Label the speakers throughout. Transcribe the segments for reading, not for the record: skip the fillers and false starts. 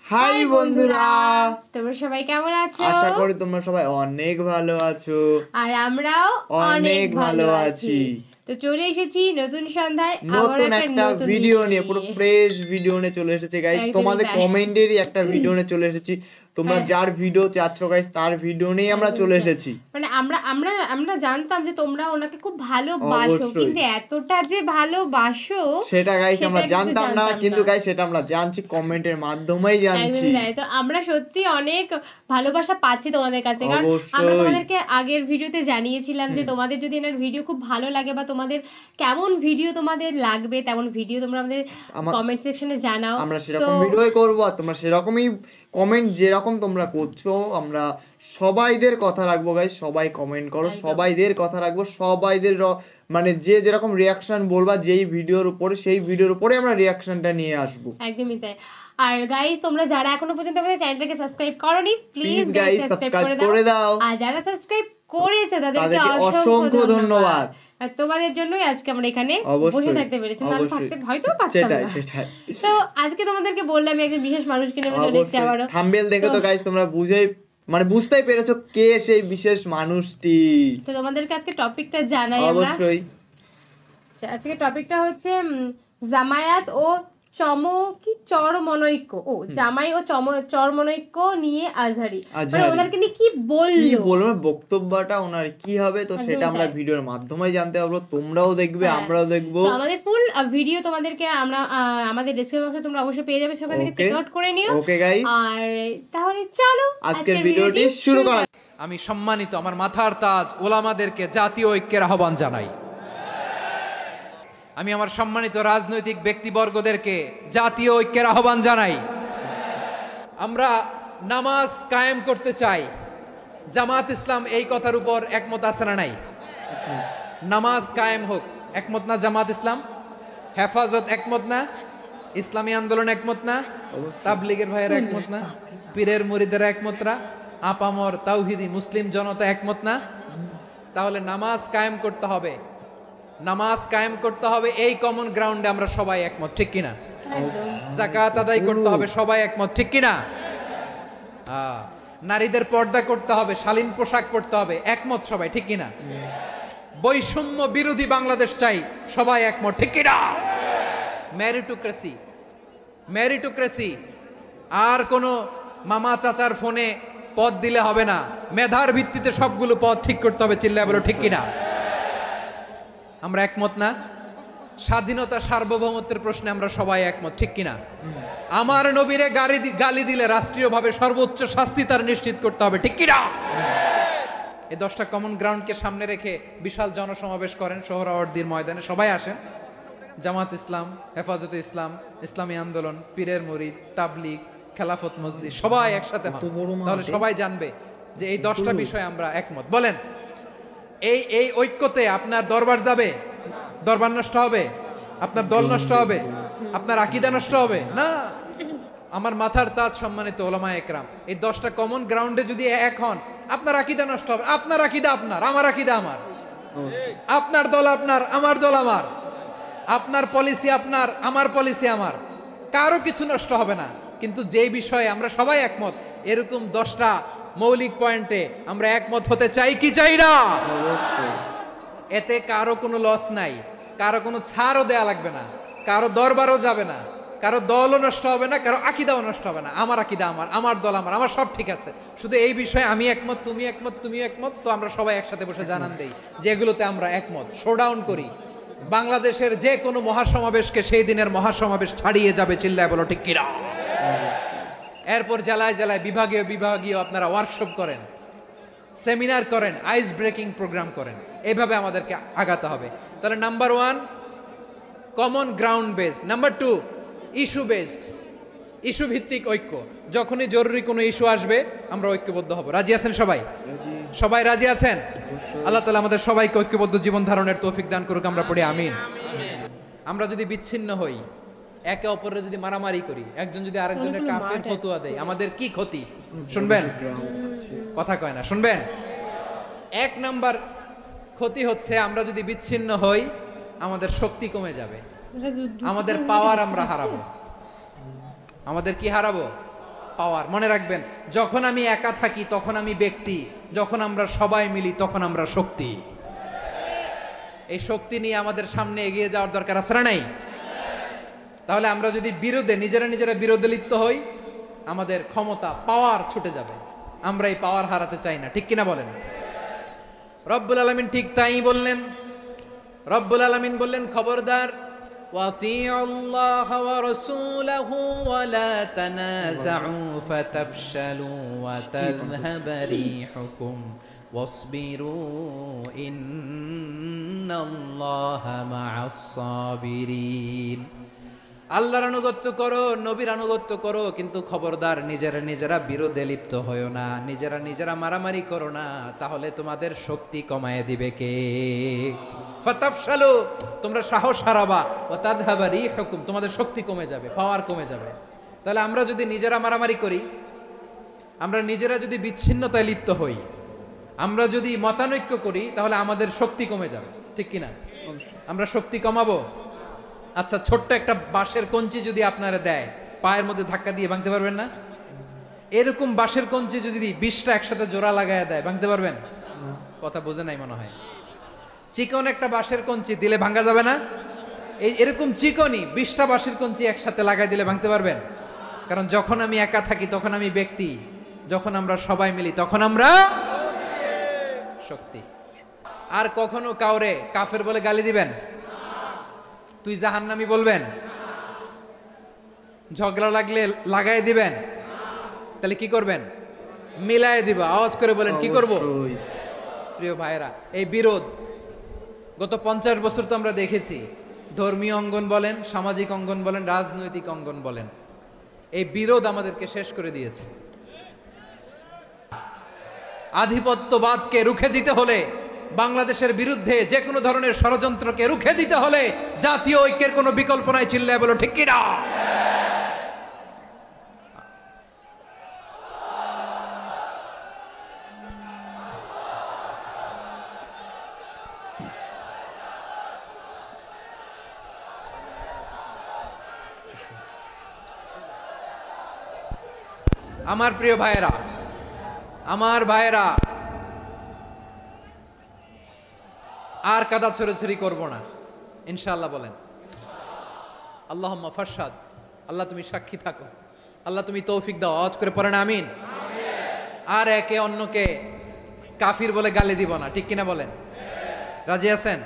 Speaker 1: High বন্ধুরা,
Speaker 2: তোমরা সবাই কেমন আছো?
Speaker 1: আশা করি তোমরা সবাই অনেক ভালো আছো
Speaker 2: আর আমরাও
Speaker 1: অনেক ভালো আছি।
Speaker 2: তো চলে এসেছি নতুন সন্ধ্যায়
Speaker 1: নতুন একটা ভিডিও নিয়ে, পুরো ফ্রেশ ভিডিও নিয়ে চলে এসেছে গাইস।
Speaker 2: একদমই
Speaker 1: তোমাদের
Speaker 2: তাই।
Speaker 1: কমেন্টেরই একটা ভিডিও নিয়ে চলে এসেছি। তোমরা
Speaker 2: হ্যাঁ।
Speaker 1: যার ভিডিও চাচ্ছ গাইস, তার ভিডিও নিয়ে আমরা চলে এসেছি।
Speaker 2: মানে আমরা জানতাম যে তোমরা ওনাকে খুব ভালোবাসো,
Speaker 1: অবশ্যই।
Speaker 2: কিন্তু এতটা যে ভালোবাসো
Speaker 1: সেটা গাইস আমরা
Speaker 2: কিন্তু
Speaker 1: জানতাম না, কিন্তু গাইস সেটা আমরা জানছি, কমেন্টের মাধ্যমেই জানছি।
Speaker 2: একদমই তাই। তো আমরা সত্যি অনেক ভালোবাসা পাচ্ছি তোমাদের কাছ থেকে, কারণ আমরা
Speaker 1: অবশ্যই।
Speaker 2: তোমাদেরকে আগের ভিডিওতে জানিয়েছিলাম যে তোমাদের যদি এনার ভিডিও খুব ভালো লাগে বা তোমাদের কেমন ভিডিও তোমাদের লাগবে, তেমন ভিডিও তোমরা আমাদের কমেন্ট সেকশনে জানাও।
Speaker 1: আমরা সেরকম ভিডিওই করবো, আর তোমরা সেরকমই কমেন্ট যেরকম তোমরা করছো আমরা সবাইদের কথা রাখবো গাইস। সবাই কমেন্ট করো, সবাইদের কথা রাখবো, সবাইদের মানে যে যেরকম রিয়াকশন বলবা যেই ভিডিওর উপরে, সেই ভিডিওর উপরে আমরা রিয়াকশনটা নিয়ে আসবো।
Speaker 2: একদমই তাই। আর গাইস, তোমরা যারা এখনো পর্যন্ত আমাদের চ্যানেলটাকে সাবস্ক্রাইব করোনি, প্লিজ
Speaker 1: গাইস
Speaker 2: সাবস্ক্রাইব
Speaker 1: করে দাও।
Speaker 2: আর যারা সাবস্ক্রাইব করেছো তাদেরকে
Speaker 1: অসংখ্য ধন্যবাদ।
Speaker 2: আর তোমাদের জন্যই আজকে আমরা এখানে বসে থাকতে পেরেছি, নাহলে থাকতে হয়তো পারতাম না।
Speaker 1: সেটাই।
Speaker 2: তো আজকে তোমাদেরকে বললাম একজন বিশেষ মানুষকে নিয়ে চলে এসেছি আবারো।
Speaker 1: থাম্বনেল দেখে তো গাইস তোমরা বুঝতেই পেরেছো কে সেই বিশেষ মানুষটি।
Speaker 2: তো তোমাদেরকে আজকে টপিকটা জানাই আমরা।
Speaker 1: অবশ্যই।
Speaker 2: আজকে টপিকটা হচ্ছে জামায়াত ও চরমনৈক্য। জামাই ও চরমনৈক্য নিয়ে আজহারি, মানে ওনাদেরকে নিয়ে কি বললো,
Speaker 1: বক্তব্যটা ওনার কি হবে, তো সেটা আমরা ভিডিওর মাধ্যমে জানতে পারবো। তোমরাও দেখবে, আমরাও দেখবো।
Speaker 2: তো আমাদের ফুল ভিডিও তোমাদেরকে আমরা আমাদের ডেসক্রিপশন বক্সে তোমরা অবশ্যই পেয়ে যাবে, সেখান থেকে চেক আউট করে নিও।
Speaker 1: ওকে গাইস,
Speaker 2: আর তাহলে চলো
Speaker 1: আজকের ভিডিওটি শুরু করা।
Speaker 3: আমি সম্মানিত আমার মাথার তাজ ওলামাদেরকে জাতীয় ঐক্যের আহ্বান জানাই। আমি আমার সম্মানিত রাজনৈতিক ব্যক্তিবর্গদেরকে জাতীয় ঐক্যের আহ্বান জানাই। আমরা নামাজ কায়েম করতে চাই। জামাত ইসলাম এই কথার উপর একমত আছে না নাই? নামাজ কায়েম হোক, একমত না জামাত ইসলাম? হেফাজত একমত না? ইসলামী আন্দোলন একমত না? তাবলীগের ভাইয়েরা একমত না? পীরের মুরিদেরা একমত না? আপামর তাওহিদি মুসলিম জনতা একমত না? তাহলে নামাজ কায়েম করতে হবে। নামাজ কায়েম করতে হবে, এই কমন গ্রাউন্ডে আমরা সবাই একমত, ঠিক কিনা? যাকাত আদায় করতে হবে, সবাই একমত, ঠিক কিনা? নারীদের পর্দা করতে হবে, শালীন পোশাক পরতে হবে, একমত সবাই, ঠিক কিনা? বৈষম্য বিরোধী বাংলাদেশ চাই, সবাই একমত, ঠিক কিনা? মেরিটোক্রেসি, আর কোনো মামা চাচার ফোনে পদ দিলে হবে না, মেধার ভিত্তিতে সবগুলো পদ ঠিক করতে হবে, চিল্লায় বলো ঠিক কিনা? আমরা একমত না? স্বাধীনতা সার্বভৌমত্বের প্রশ্নে আমরা সবাই একমত, ঠিক কিনা? আমার নবীরে গালি দিলে রাষ্ট্রীয়ভাবে সর্বোচ্চ শাস্তি তার নিশ্চিত করতে হবে, ঠিক কিনা? এই 10টা কমন গ্রাউন্ডকে সামনে রেখে বিশাল জনসমাবেশ করেন সোহরাওয়ার্দীর ময়দানে, সবাই আসেন। জামাত ইসলাম, হেফাজতে ইসলাম, ইসলামী আন্দোলন, পীরের মুরিদ, তাবলীগ, খেলাফত মজলিস, সবাই একসাথে হন, তাহলে সবাই জানবে যে এই 10টা বিষয়ে আমরা একমত। বলেন, এই ঐক্যতে আপনার দরবার যাবে? দরবার নষ্ট হবে? আপনার দল নষ্ট হবে? আপনার আকীদা নষ্ট হবে না? আমার মাথার তাজ সম্মানিত ওলামায়ে একরাম, এই 10টা কমন গ্রাউন্ডে যদি এক হন, আপনার আকীদা নষ্ট হবে? আপনার আকীদা আপনার, আমার আকীদা আমার, আপনার দল আপনার, আমার দল আমার, আপনার পলিসি আপনার, আমার পলিসি আমার, কারো কিছু নষ্ট হবে না। কিন্তু যে বিষয়ে আমরা সবাই একমত, এরকম 10টা মৌলিক পয়েন্টে আমরা একমত হতে চাই কি চাই না? এতে কারো কোনো লস নাই, কারো কোনো ছাড়ও দেয়া লাগবে না, কারো দরবারও যাবে না, কারো দলও নষ্ট হবে না, কারো আকীদাও নষ্ট হবে না। আমার আকীদা আমার, আমার দল আমার, আমার সব ঠিক আছে। শুধু এই বিষয়ে আমি একমত, তুমি একমত, তুমিও একমত, তো আমরা সবাই একসাথে বসে জানান দেই যেগুলোতে আমরা একমত, শোডাউন করি। বাংলাদেশের যে কোনো মহাসমাবেশকে সেই দিনের মহাসমাবেশ ছাড়িয়ে যাবে, চিল্লায় বলো ঠিক কিনা? এরপর জেলায় জেলায় বিভাগীয় আপনারা ওয়ার্কশপ করেন, সেমিনার করেন, আইস ব্রেকিং প্রোগ্রাম করেন, এইভাবে আমাদেরকে আগাতে হবে। তাহলে number 1 common ground based, number 2 issue based, issue ভিত্তিক ঐক্য। যখনই জরুরি কোনো ইস্যু আসবে আমরা ঐক্যবদ্ধ হব। রাজি আছেন সবাই? সবাই রাজি আছেন? আল্লাহ তাআলা আমাদের সবাইকে ঐক্যবদ্ধ জীবন ধারণের তৌফিক দান করুক, আমরা পড়ি আমিন। আমরা যদি বিচ্ছিন্ন হই, একে অপরের যদি মারামারি করি, একজন যদি আরেকজনের কাফের ফতোয়া দেয়, আমাদের কি ক্ষতি? শুনবেন? কথা কয় না, শুনবেন? 1 নাম্বার ক্ষতি হচ্ছে আমরা যদি বিচ্ছিন্ন হই, আমাদের শক্তি কমে যাবে, আমাদের পাওয়ার আমরা হারাবো। আমাদের কি হারাবো? পাওয়ার। মনে রাখবেন, যখন আমি একা থাকি তখন আমি ব্যক্তি, যখন আমরা সবাই মিলি তখন আমরা শক্তি। এই শক্তি নিয়ে আমাদের সামনে এগিয়ে যাওয়ার দরকার আছে না নাই? তাহলে আমরা যদি নিজেরা বিরোধে লিপ্ত হই, আমাদের ক্ষমতা, পাওয়ার ছুটে যাবে। আমরা এই পাওয়ার হারাতে চাই না, ঠিক কিনা বলেন? রব্বুল আলামিন ঠিক তাই বললেন। রব্বুল আলামিন বললেন, খবরদার, ওয়াতিউল্লাহ ওয়া রাসূলাহু ওয়া লা তানাযাউ ফাতাফশালু ওয়া তাযহাবা রিহুকুম ওয়াসবিরু ইন্নাল্লাহা মা'আস সাবিরিন। আল্লাহর আনুগত্য করো, নবীর আনুগত্য করো, কিন্তু খবরদার নিজেরা বিরোধে লিপ্ত হয়ো না, নিজেরা মারামারি করো না, তাহলে তোমাদের শক্তি কমায় দিবে কে? ফাতাফশালু, তোমরা সাহস হারাবা, ওয়া তাযহাবা রিহুকুম, তোমাদের শক্তি কমে যাবে, পাওয়ার কমে যাবে। তাহলে আমরা যদি নিজেরা মারামারি করি, আমরা নিজেরা যদি বিচ্ছিন্নতায় লিপ্ত হই, আমরা যদি মতানৈক্য করি, তাহলে আমাদের শক্তি কমে যাবে, ঠিক কিনা? আমরা শক্তি কমাবো। আচ্ছা, ছোট্ট একটা বাঁশের কঞ্চি যদি আপনারা দেয়, পায়ের মধ্যে ধাক্কা দিয়ে ভাঙতে পারবেন না? এরকম বাঁশের কঞ্চি যদি 20টা একসাথে জোড়া লাগায় দেয়, ভাঙতে পারবেন? কথা বোঝে নাই মনে হয়। চিকন একটা বাঁশের কঞ্চি দিলে ভাঙা যাবে না? এরকম চিকনই 20টা বাঁশের কঞ্চি একসাথে লাগাই দিলে ভাঙতে পারবেন? কারণ যখন আমি একা থাকি তখন আমি ব্যক্তি, যখন আমরা সবাই মিলি তখন আমরা শক্তি। আর কখনো কাউরে কাফের বলে গালি দিবেন? তুই জাহান্নামী বলবেন? ঝগড়া লাগলে লাগাই দিবেন? তাহলে কি করবেন? মিলায় দিব। আওয়াজ করে বলেন, কি করব? প্রিয় ভাইরা, এই বিরোধ গত 50 বছর তো আমরা দেখেছি। ধর্মীয় অঙ্গন বলেন, সামাজিক অঙ্গন বলেন, রাজনৈতিক অঙ্গন বলেন, এই বিরোধ আমাদেরকে শেষ করে দিয়েছে। আধিপত্যবাদকে রুখে দিতে হলে, বাংলাদেশের বিরুদ্ধে যে কোনো ধরনের ষড়যন্ত্রকে রুখে দিতে হলে জাতীয় ঐক্যের কোনো বিকল্প নাই। চিল্লায় বলো ঠিক কিনা? আমার প্রিয় ভাইয়েরা, আমার ভাইয়েরা, আর কাদা ছড়াছড়ি করব না, ইনশাআল্লাহ বলেন। আল্লাহুম্মা ফারশাদ, আল্লাহ তুমি সাক্ষী থাকো, আল্লাহ তুমি তৌফিক দাও। আওয়াজ করে পড়েন আমিন। আর একে অন্যকে কাফির বলে গালি দিব না, ঠিক কিনা বলেন? রাজি আছেন?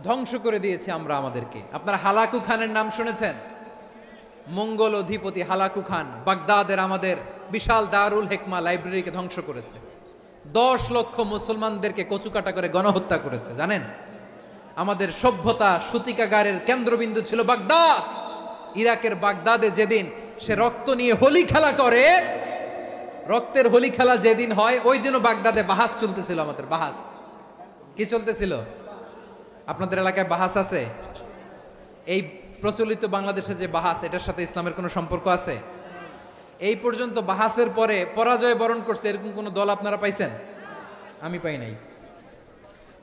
Speaker 3: ধ্বংস করে দিয়েছি আমরা আমাদেরকে। আপনারা হালাকু খানের নাম শুনেছেন? মঙ্গল অধিপতি হালাকু খান বাগদাদের আমাদের বিশাল দারুল হিকমা লাইব্রেরিকে ধ্বংস করেছে। 10 লক্ষ মুসলমানদেরকে কচুকাটা করে গণহত্যা করেছে। জানেন, আমাদের সভ্যতা সূতিকাগারের কেন্দ্রবিন্দু ছিল বাগদাদ। ইরাকের বাগদাদে যেদিন সে রক্ত নিয়ে হোলি খেলা করে, রক্তের হোলি খেলা যেদিন হয়, ওই দিনও বাগদাদে বাহাস চলতেছিল। আমাদের বাহাস কি চলতেছিল? আপনাদের এলাকায় বাহাস আছে? এই প্রচলিত বাংলাদেশে যে বাহাস, এটার সাথে ইসলামের কোনো সম্পর্ক আছে? এই পর্যন্ত বাহাসের পরে পরাজয় বরণ করছে এরকম কোন দল আপনারা পাইছেন? আমি পাই নাই।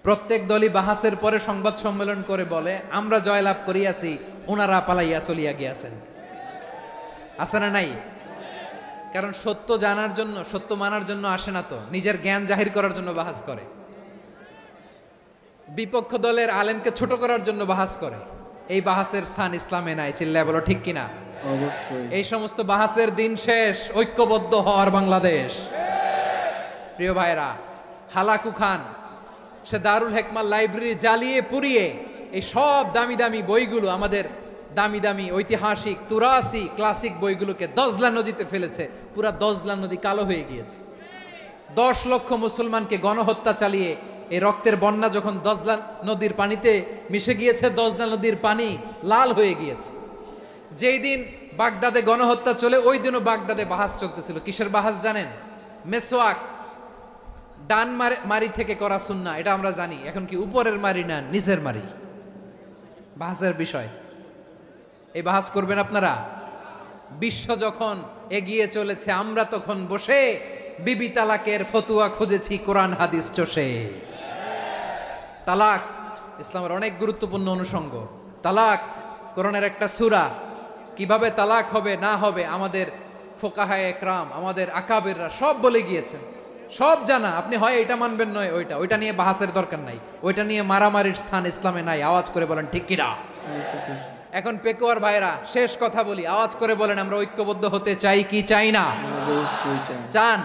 Speaker 3: প্রত্যেক দলই বাহাসের পরে সংবাদ সম্মেলন করে বলে, আমরা জয়লাভ করিয়াছি, ওনারা পালাইয়া চলিয়া গিয়াছেন। আছে না নাই? কারণ সত্য জানার জন্য, সত্য মানার জন্য আসে না তো, নিজের জ্ঞান জাহির করার জন্য বাহাস করে। বিপক্ষ দলের আলেমকে ছোট করার জন্য বাহাস করে। এই বাহাসের স্থান ইসলামে নাই। চিল্লায় বলো ঠিক কিনা?
Speaker 1: অবশ্যই।
Speaker 3: এই সমস্ত বাহাসের দিন শেষ, ঐক্যবদ্ধ হওয়ার বাংলাদেশ। প্রিয় ভাইরা, হালাকু খান সে দারুল হিকমা লাইব্রেরি জ্বালিয়ে পুড়িয়ে এই সব দামি দামি বইগুলো, আমাদের দামি দামি ঐতিহাসিক তুরাসি ক্লাসিক বইগুলোকে দজলা নদীতে ফেলেছে। পুরা দজলা নদী কালো হয়ে গিয়েছে। 10 লক্ষ মুসলমানকে গণহত্যা চালিয়ে এই রক্তের বন্যা যখন দজলা নদীর পানিতে মিশে গিয়েছে, দজলা নদীর পানি লাল হয়ে গিয়েছে। যেই দিন বাগদাদে গণহত্যা চলে, ওই দিনও বাগদাদে বাহাস চলতেছিল। কিসের বাহাস জানেন? মেসওয়াক, ডান মারি থেকে করা সুন্নাহ, এটা আমরা জানি। এখন কি উপরের মারি না নিচের মারি? বাহাসের বিষয়। এই বাহাস করবেন আপনারা? বিশ্ব যখন এগিয়ে চলেছে, আমরা তখন বসে বিবি তালাকের ফতুয়া খুঁজেছি কোরআন হাদিস চষে। তালাক ইসলামের অনেক গুরুত্বপূর্ণ অনুষঙ্গ। তালাক কোরআনের একটা সূরা। কিভাবে তালাক হবে না হবে আমাদের ফোকাহায়ে একরাম, আমাদের আকাবেররা সব বলে গিয়েছেন, সব জানা। আপনি হয় এটা মানবেন নয় ওইটা নিয়ে বাহাসের দরকার নাই, ওইটা নিয়ে মারামারির স্থান ইসলামে নাই। আওয়াজ করে বলেন ঠিক কিনা? এখন পেকুয়ার ভাইরা শেষ কথা বলি, আওয়াজ করে বলেন আমরা ঐক্যবদ্ধ হতে চাই কি চাই না?
Speaker 1: অবশ্যই চাই।
Speaker 3: চান?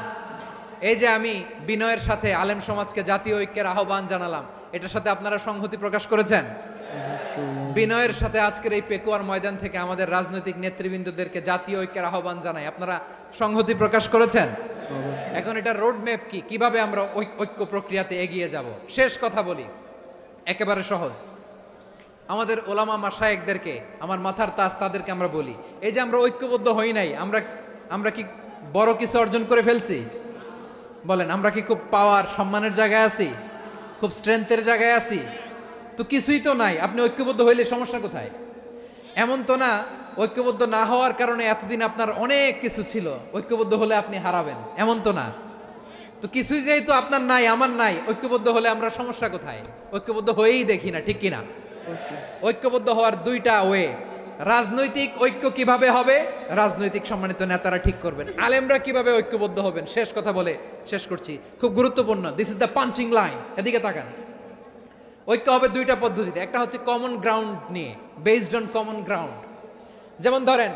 Speaker 3: এই যে আমি বিনয়ের সাথে আলেম সমাজকে জাতীয় ঐক্যের আহ্বান জানালাম, এটার সাথে আপনারা সংহতি প্রকাশ করেছেন? বিনয়ের সাথে আজকের এই পেকুয়ার ময়দান থেকে আমাদের রাজনৈতিক নেতৃবৃন্দদেরকে জাতীয় ঐক্যের আহ্বান জানাই, আপনারা সংহতি প্রকাশ করেছেন? এখন এটা রোড ম্যাপ কি, কিভাবে আমরা ঐক্য প্রক্রিয়াতে এগিয়ে যাব? শেষ কথা বলি, একেবারে সহজ। আমাদের ওলামা মাশায়েখদেরকে, আমার মাথার তাজ, তাদেরকে আমরা বলি, এই যে আমরা ঐক্যবদ্ধ হই নাই, আমরা কি বড় কিছু অর্জন করে ফেলছি? বলেন, আমরা কি খুব পাওয়ার সম্মানের জায়গায় আছি? খুব স্ট্রেংথের জায়গায় আছি? তো কিছুই তো নাই। আপনি ঐক্যবদ্ধ হইলে সমস্যা কোথায়? এমন তো না ঐক্যবদ্ধ না হওয়ার কারণে এতদিন আপনার অনেক কিছু ছিল, ঐক্যবদ্ধ হলে আপনি হারাবেন, এমন তো না। তো কিছুই যেহেতু আপনার নাই, আমার নাই, ঐক্যবদ্ধ হলে আমরা সমস্যা কোথায়? ঐক্যবদ্ধ হয়েই দেখি না, ঠিক কিনা? ঐক্যবদ্ধ হওয়ার দুইটা ওয়ে। রাজনৈতিক ঐক্য কিভাবে হবে? রাজনৈতিক সম্মানিত নেতারা ঠিক করবেন। আলেমরা কিভাবে ঐক্যবদ্ধ হবেন? শেষ কথা বলে শেষ করছি, খুব গুরুত্বপূর্ণ। This is the punching line, এদিকে তাকান। ঐক্য হবে দুইটা পদ্ধতিতে। একটা হচ্ছে কমন গ্রাউন্ড নিয়ে, বেসড অন কমন গ্রাউন্ড। যেমন ধরেন,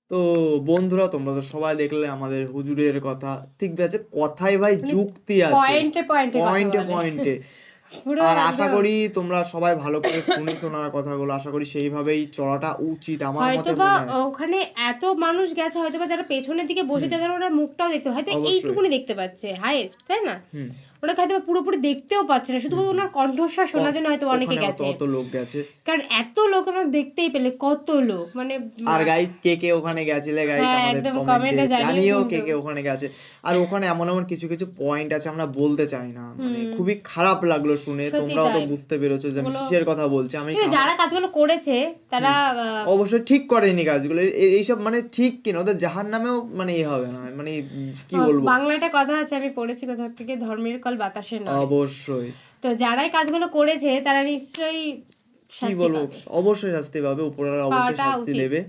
Speaker 1: তো বন্ধুরা তোমরা তো সবাই দেখলে আমাদের হুজুরের কথা, ঠিক আছে, কথাই ভাই যুক্তি আছে,
Speaker 2: পয়েন্টে পয়েন্টে
Speaker 1: পয়েন্টে। আর আশা করি তোমরা সবাই ভালো করে শুনেছো ওনার কথাগুলো, আশা করি সেইভাবেই চলাটা উচিত আমার মতে
Speaker 2: হয়তো
Speaker 1: মনে
Speaker 2: বা
Speaker 1: হয়।
Speaker 2: ওখানে এত মানুষ গেছে, হয়তো বা যারা পেছনের দিকে বসে যাদের ওনার মুখটাও দেখতে, হয়তো
Speaker 1: অবশ্যই।
Speaker 2: এইটুকুনি দেখতে পাচ্ছে হাইয়েস্ট, তাই না?
Speaker 1: হুম।
Speaker 2: ওনাকে হয়তো বা পুরোপুরি দেখতেও পাচ্ছে না, শুধু ওনার কণ্ঠস্বর শোনার জন্য হয়তো অনেকে
Speaker 1: ওখানে
Speaker 2: গেছে।
Speaker 1: অত লোক গেছে,
Speaker 2: কারণ এত লোক আমরা দেখতেই পেলে, কত লোক মানে।
Speaker 1: আর গাইস কে কে ওখানে গেছিলে গাইস
Speaker 2: হ্যাঁ,
Speaker 1: আমাদের
Speaker 2: একদম
Speaker 1: কমেন্টে
Speaker 2: কমেন্টে জানিও
Speaker 1: জানিও কে
Speaker 2: কিন্তু।
Speaker 1: কে ওখানে গেছে। আর ওখানে এমন এমন কিছু কিছু পয়েন্ট আছে আমরা বলতে চাই না, মানে খুবই খারাপ লাগলো শুনে।
Speaker 2: সত্যি
Speaker 1: তোমরাও তো
Speaker 2: তাই।
Speaker 1: বুঝতে পেরেছো যে আমি
Speaker 2: ওগুলো-
Speaker 1: কিসের কথা বলছি। আমি
Speaker 2: কিন্তু যারা কাজগুলো করেছে তারা
Speaker 1: অবশ্যই ঠিক করেনি কাজগুলো, এইসব মানে ঠিক কিনা, ওদের জাহান্নামেও মানে হবে না, মানে কি বলবো।
Speaker 2: বাংলাটা কথা আছে, আমি পড়েছি কোথা থেকে, ধর্মের কল বাতাসে নয়।
Speaker 1: অবশ্যই,
Speaker 2: তো যারাই কাজগুলো করেছে তারা নিশ্চয়ই
Speaker 1: কি
Speaker 2: শাস্তি
Speaker 1: বলবো,
Speaker 2: পাবে।
Speaker 1: অবশ্যই শাস্তি পাবে, উপরওয়ালা অবশ্যই
Speaker 2: পাওয়াটা
Speaker 1: শাস্তি
Speaker 2: উচিত।
Speaker 1: দেবে।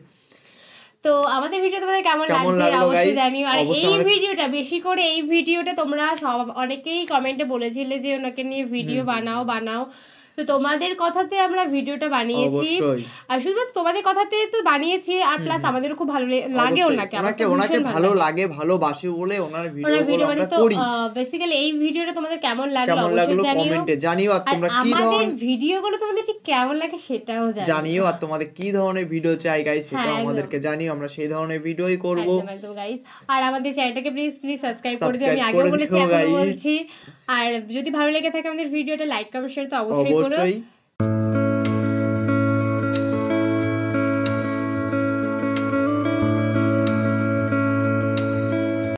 Speaker 2: তো আমাদের ভিডিও তোমাদের কেমন
Speaker 1: কেমন
Speaker 2: লাগছে
Speaker 1: লাগলো
Speaker 2: অবশ্যই
Speaker 1: guys?
Speaker 2: জানিও। আর
Speaker 1: অবশ্যই
Speaker 2: এই
Speaker 1: আমাদের-
Speaker 2: ভিডিওটা বেশি করে, এই ভিডিওটা তোমরা সব অনেকেই কমেন্টে বলেছিলে যে ওনাকে নিয়ে ভিডিও বানাও, তো তোমাদের কথাতে আমরা ভিডিওটা বানিয়েছি।
Speaker 1: অবশ্যই
Speaker 2: আর শুধুমাত্র তোমাদের কথাতে তো বানিয়েছি, আর প্লাস আমাদেরও খুব ভালো লাগে
Speaker 1: অবশ্যই।
Speaker 2: ওনাকে, আমার তো
Speaker 1: ওনাকে
Speaker 2: ভীষণ
Speaker 1: ভালো লাগে, ভালোবাসি বলে ওনার
Speaker 2: ওনার
Speaker 1: ভিডিওগুলো
Speaker 2: ভিডিও
Speaker 1: আমরা
Speaker 2: বানিয়ে। তো
Speaker 1: করি।
Speaker 2: বেসিক্যালি এই ভিডিওটা তোমাদের কেমন লাগলো
Speaker 1: কেমন
Speaker 2: অবশ্যই
Speaker 1: লাগলো
Speaker 2: জানিও।
Speaker 1: কমেন্টে জানিও, আর
Speaker 2: আর
Speaker 1: তোমরা কি
Speaker 2: আমাদের
Speaker 1: ধরনের
Speaker 2: ভিডিওগুলো তোমাদের ঠিক কেমন লাগে সেটাও
Speaker 1: জানিও, আর তোমাদের কি ধরনের ভিডিও চাই গাইস সেটাও
Speaker 2: হ্যাঁ, একদম।
Speaker 1: আমাদেরকে জানিও, আমরা সেই ধরনের ভিডিওই করব।
Speaker 2: একদম গাইস। আর আমাদের চ্যানেলটাকে প্লিজ সাবস্ক্রাইব করে দিও, আমি
Speaker 1: Subscribe
Speaker 2: আগেও
Speaker 1: করে
Speaker 2: বলেছি
Speaker 1: দিও,
Speaker 2: এখনো
Speaker 1: guys।
Speaker 2: বলছি। আর যদি ভালো লেগে থাকে আমাদের ভিডিওটা লাইক কমেন্ট শেয়ার তো অবশ্যই করো।
Speaker 1: অবশ্যই